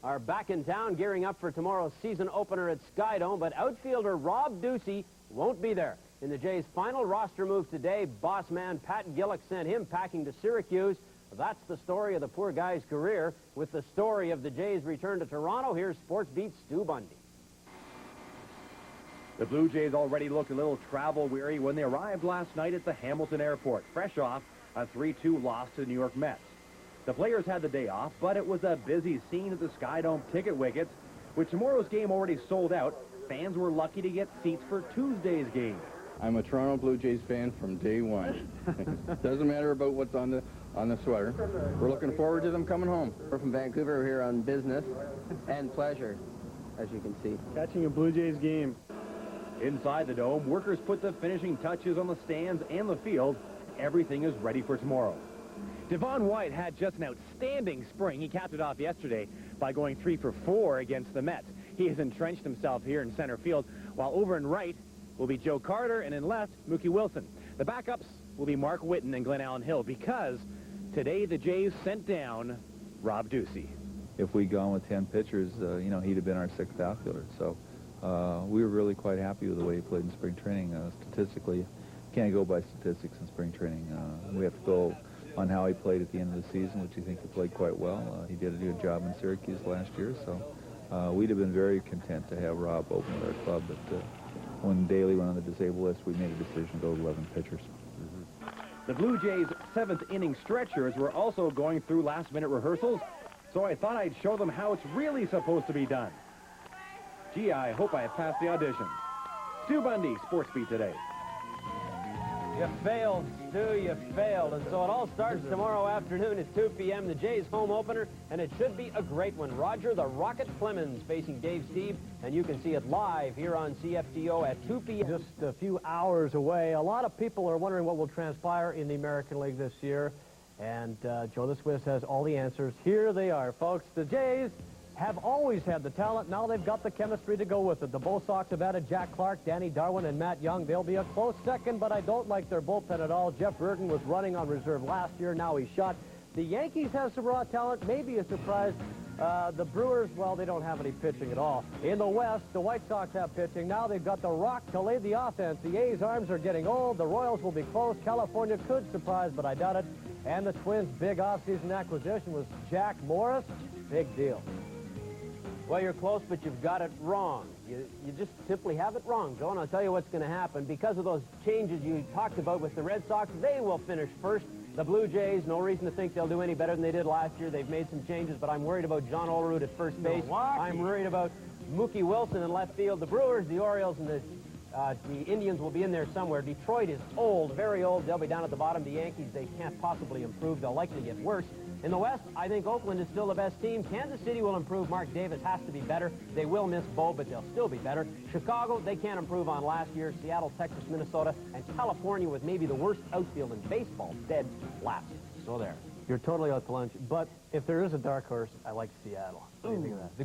are back in town gearing up for tomorrow's season opener at Skydome, but outfielder Rob Ducey won't be there. In the Jays' final roster move today, boss man Pat Gillick sent him packing to Syracuse. That's the story of the poor guy's career. With the story of the Jays' return to Toronto, here's Sports Beat's Stu Bundy. The Blue Jays already looked a little travel-weary when they arrived last night at the Hamilton Airport, fresh off a 3-2 loss to the New York Mets. The players had the day off, but it was a busy scene at the Skydome ticket wickets. With tomorrow's game already sold out, fans were lucky to get seats for Tuesday's game. I'm a Toronto Blue Jays fan from day one. Doesn't matter about what's on the sweater. We're looking forward to them coming home. We're from Vancouver. We're here on business and pleasure, as you can see. Catching a Blue Jays game. Inside the Dome, workers put the finishing touches on the stands and the field. Everything is ready for tomorrow. Devon White had just an outstanding spring. He capped it off yesterday by going 3 for 4 against the Mets. He has entrenched himself here in center field, while over in right will be Joe Carter, and in left, Mookie Wilson. The backups will be Mark Whitten and Glenn Allen Hill, because today the Jays sent down Rob Ducey. If we'd gone with 10 pitchers, he'd have been our 6th outfielder. So we were really quite happy with the way he played in spring training. Statistically, can't go by statistics in spring training. We have to go on how he played at the end of the season, which I think he played quite well. He did a good job in Syracuse last year, so we'd have been very content to have Rob open with our club, but when Daly went on the disabled list, we made a decision to go 11 pitchers. The Blue Jays' 7th inning stretchers were also going through last-minute rehearsals, so I thought I'd show them how it's really supposed to be done. Gee, I hope I have passed the audition. Stu Bundy, Sports Beat Today. You failed, Stu, you failed. And so it all starts tomorrow afternoon at 2 p.m., the Jays' home opener, and it should be a great one. Roger the Rocket Clemens facing Dave Stieb, and you can see it live here on CFTO at 2 p.m. Just a few hours away. A lot of people are wondering what will transpire in the American League this year, and Joe the Swiss has all the answers. Here they are, folks. The Jays have always had the talent. Now they've got the chemistry to go with it. The Bo Sox have added Jack Clark, Danny Darwin, and Matt Young. They'll be a close second, but I don't like their bullpen at all. Jeff Burton was running on reserve last year. Now he's shot. The Yankees have some raw talent. Maybe a surprise. The Brewers, well, they don't have any pitching at all. In the West, the White Sox have pitching. Now they've got the Rock to lay the offense. The A's' arms are getting old. The Royals will be close. California could surprise, but I doubt it. And the Twins' big offseason acquisition was Jack Morris. Big deal. Well, you're close, but you've got it wrong. You just simply have it wrong, Joe, and I'll tell you what's going to happen. Because of those changes you talked about with the Red Sox, they will finish first. The Blue Jays, no reason to think they'll do any better than they did last year. They've made some changes, but I'm worried about John Olerud at first base. I'm worried about Mookie Wilson in left field. The Brewers, the Orioles, and the Indians will be in there somewhere. Detroit is old, very old. They'll be down at the bottom. The Yankees, they can't possibly improve. They'll likely get worse. In the West, I think Oakland is still the best team. Kansas City will improve. Mark Davis has to be better. They will miss Bo, but they'll still be better. Chicago, they can't improve on last year. Seattle, Texas, Minnesota, and California with maybe the worst outfield in baseball, dead last. So there. You're totally out to lunch. But if there is a dark horse, I like Seattle. What do you think of that?